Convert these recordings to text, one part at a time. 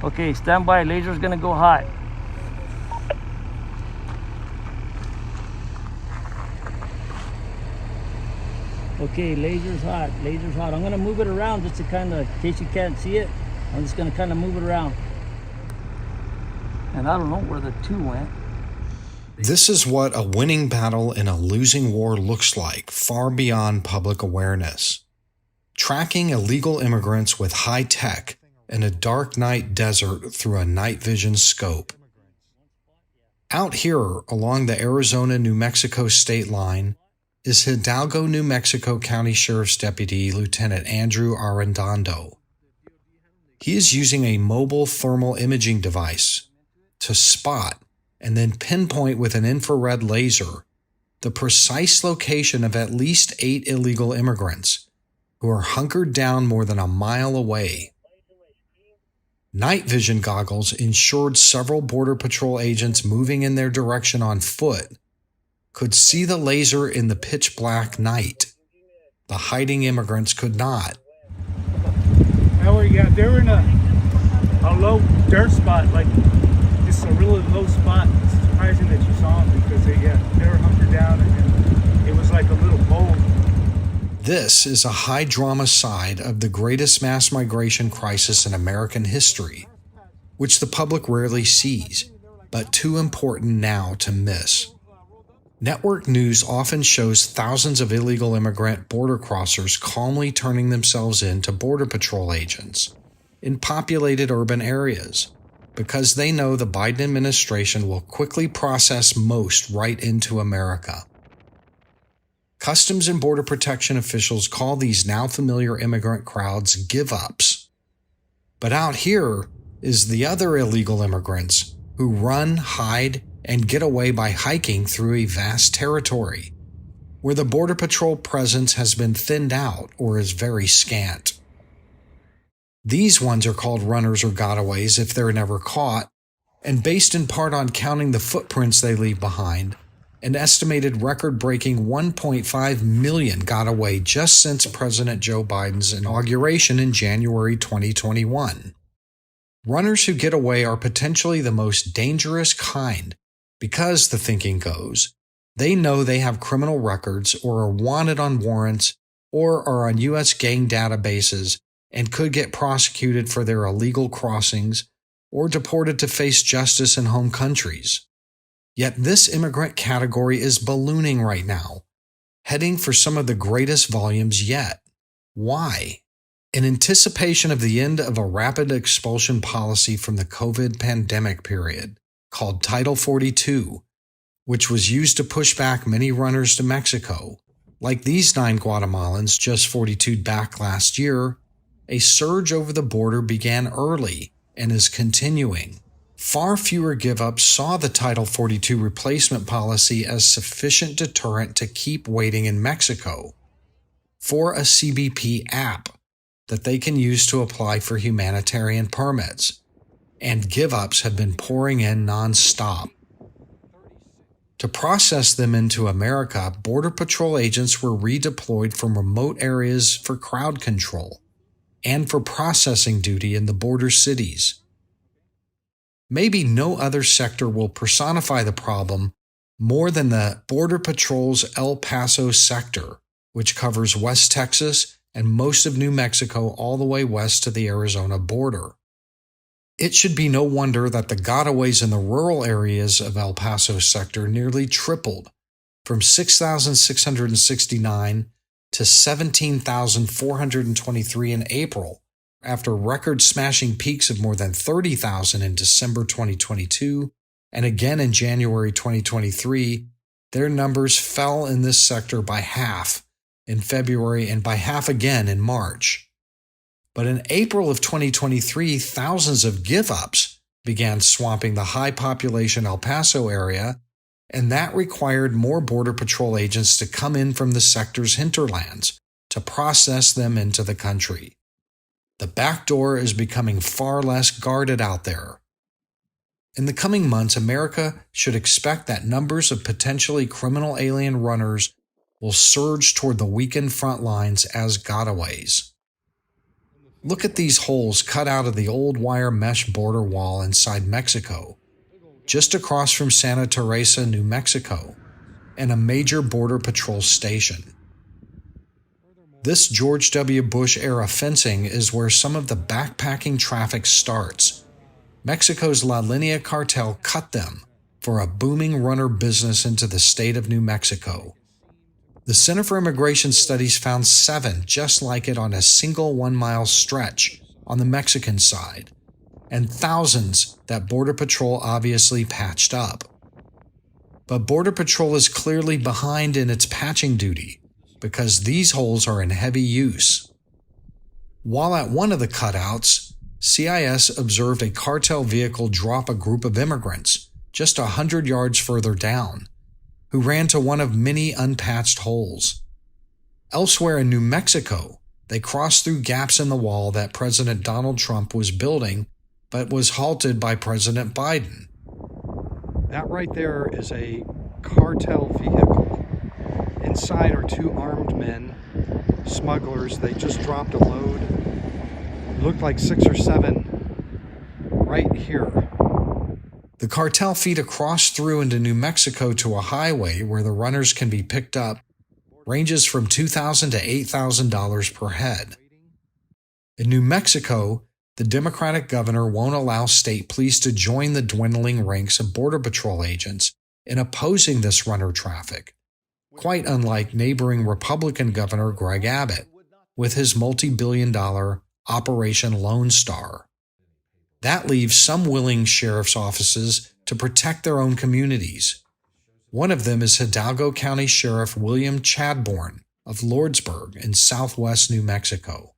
Okay, stand by. Laser's gonna go hot. Okay, laser's hot. Laser's hot. I'm gonna move it around just to kind of, in case you can't see it, I'm just gonna kind of move it around. And I don't know where the two went. This is what a winning battle in a losing war looks like, far beyond public awareness. Tracking illegal immigrants with high tech in a dark night desert through a night vision scope. Out here along the Arizona-New Mexico state line is Hidalgo, New Mexico County Sheriff's Deputy Lieutenant Andrew Arredondo. He is using a mobile thermal imaging device to spot and then pinpoint with an infrared laser the precise location of at least 8 illegal immigrants who are hunkered down more than a mile away. Night vision goggles ensured several Border Patrol agents moving in their direction on foot could see the laser in the pitch black night. The hiding immigrants could not. Yeah, they were in a low dirt spot, like just a really low spot. It's surprising that you saw them because they were hunkered down and it was like a little bowl. This is a high drama side of the greatest mass migration crisis in American history, which the public rarely sees, but too important now to miss. Network news often shows thousands of illegal immigrant border crossers calmly turning themselves in to Border Patrol agents in populated urban areas because they know the Biden administration will quickly process most right into America. Customs and Border Protection officials call these now familiar immigrant crowds give-ups. But out here is the other illegal immigrants who run, hide, and get away by hiking through a vast territory, where the Border Patrol presence has been thinned out or is very scant. These ones are called runners or gotaways if they're never caught, and based in part on counting the footprints they leave behind, an estimated record-breaking 1.5 million got away just since President Joe Biden's inauguration in January 2021. Runners who get away are potentially the most dangerous kind because, the thinking goes, they know they have criminal records or are wanted on warrants or are on U.S. gang databases and could get prosecuted for their illegal crossings or deported to face justice in home countries. Yet this immigrant category is ballooning right now, heading for some of the greatest volumes yet. Why? In anticipation of the end of a rapid expulsion policy from the COVID pandemic period, called Title 42, which was used to push back many runners to Mexico. Like these 9 Guatemalans just 42'd back last year, a surge over the border began early and is continuing. Far fewer give-ups saw the Title 42 replacement policy as sufficient deterrent to keep waiting in Mexico for a CBP app that they can use to apply for humanitarian permits. And give-ups have been pouring in non-stop. To process them into America, Border Patrol agents were redeployed from remote areas for crowd control and for processing duty in the border cities. Maybe no other sector will personify the problem more than the Border Patrol's El Paso sector, which covers West Texas and most of New Mexico all the way west to the Arizona border. It should be no wonder that the gotaways in the rural areas of El Paso sector nearly tripled from 6,669 to 17,423 in April, after record-smashing peaks of more than 30,000 in December 2022 and again in January 2023. Their numbers fell in this sector by half in February and by half again in March. But in April of 2023, thousands of give-ups began swamping the high-population El Paso area, and that required more Border Patrol agents to come in from the sector's hinterlands to process them into the country. The back door is becoming far less guarded out there. In the coming months, America should expect that numbers of potentially criminal alien runners will surge toward the weakened front lines as gotaways. Look at these holes cut out of the old wire mesh border wall inside Mexico, just across from Santa Teresa, New Mexico, and a major border patrol station. This George W. Bush-era fencing is where some of the backpacking traffic starts. Mexico's La Linea cartel cut them for a booming runner business into the state of New Mexico. The Center for Immigration Studies found 7 just like it on a single 1-mile stretch on the Mexican side, and thousands that Border Patrol obviously patched up. But Border Patrol is clearly behind in its patching duty because these holes are in heavy use. While at one of the cutouts, CIS observed a cartel vehicle drop a group of immigrants just 100 yards further down, who ran to one of many unpatched holes. Elsewhere in New Mexico, they crossed through gaps in the wall that President Donald Trump was building, but was halted by President Biden. That right there is a cartel vehicle. Inside are 2 armed men, smugglers. They just dropped a load. It looked like 6 or 7 right here. The cartel feed across through into New Mexico to a highway where the runners can be picked up ranges from $2,000 to $8,000 per head. In New Mexico, the Democratic governor won't allow state police to join the dwindling ranks of Border Patrol agents in opposing this runner traffic, quite unlike neighboring Republican Governor Greg Abbott with his multi-billion-dollar Operation Lone Star. That leaves some willing sheriff's offices to protect their own communities. One of them is Hidalgo County Sheriff William Chadbourne of Lordsburg in southwest New Mexico,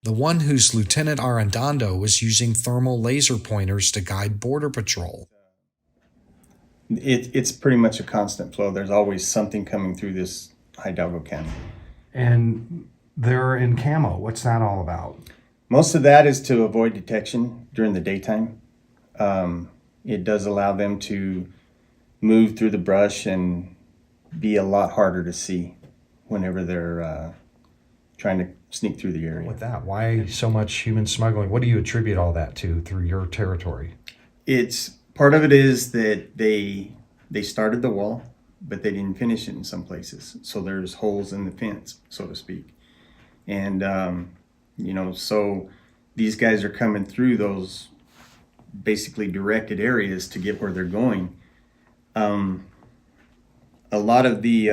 the one whose Lieutenant Arredondo was using thermal laser pointers to guide Border Patrol. It's pretty much a constant flow. There's always something coming through this Hidalgo County. And they're in camo. What's that all about? Most of that is to avoid detection during the daytime. It does allow them to move through the brush and be a lot harder to see whenever they're trying to sneak through the area. With that, why so much human smuggling? What do you attribute all that to through your territory? It's part of it is that they started the wall, but they didn't finish it in some places. So there's holes in the fence, so to speak. And so these guys are coming through those basically directed areas to get where they're going. A lot of the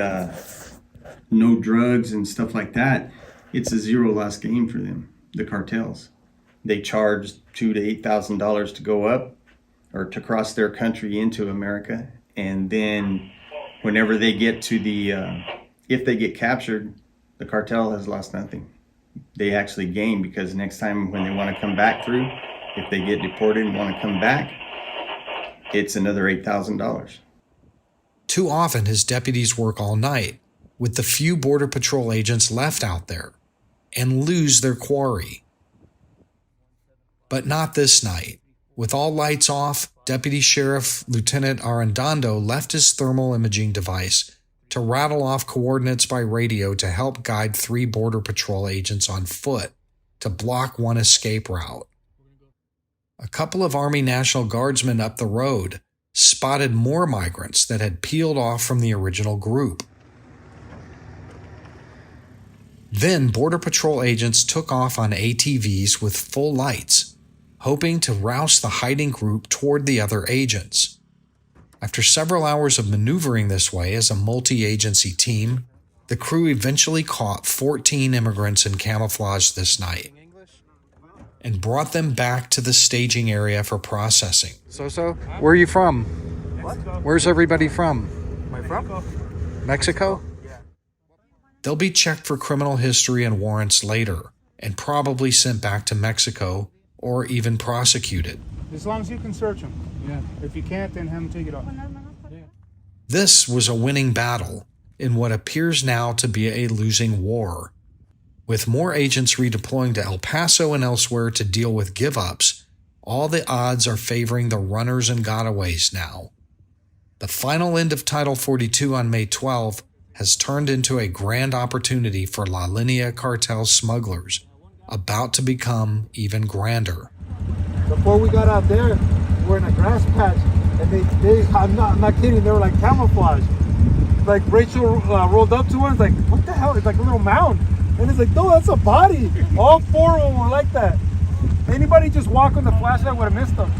no drugs and stuff like that, it's a zero loss game for them, the cartels. They charge $2,000 to $8,000 to go up or to cross their country into America. And then whenever they get to if they get captured, the cartel has lost nothing. They actually gain because next time when they want to come back through, if they get deported and want to come back, it's another $8,000. Too often his deputies work all night, with the few Border Patrol agents left out there, and lose their quarry. But not this night. With all lights off, Deputy Sheriff Lieutenant Arredondo left his thermal imaging device to rattle off coordinates by radio to help guide 3 Border Patrol agents on foot to block one escape route. A couple of Army National Guardsmen up the road spotted more migrants that had peeled off from the original group. Then Border Patrol agents took off on ATVs with full lights, hoping to rouse the hiding group toward the other agents. After several hours of maneuvering this way as a multi-agency team, the crew eventually caught 14 immigrants in camouflage this night and brought them back to the staging area for processing. So, where are you from? Mexico. Where's everybody from? Where from? Mexico? They'll be checked for criminal history and warrants later, and probably sent back to Mexico or even prosecuted. As long as you can search them. Yeah. If you can't, then have them take it off. This was a winning battle in what appears now to be a losing war. With more agents redeploying to El Paso and elsewhere to deal with give-ups, all the odds are favoring the runners and gotaways now. The final end of Title 42 on May 12 has turned into a grand opportunity for La Linea cartel smugglers, about to become even grander. Before we got out there, we're in a grass patch, and I'm not kidding, they were like camouflage. Like Rachel rolled up to us, like, what the hell? It's like a little mound. And it's like, no, that's a body. All 4 of them were like that. Anybody just walk on the flashlight would have missed them.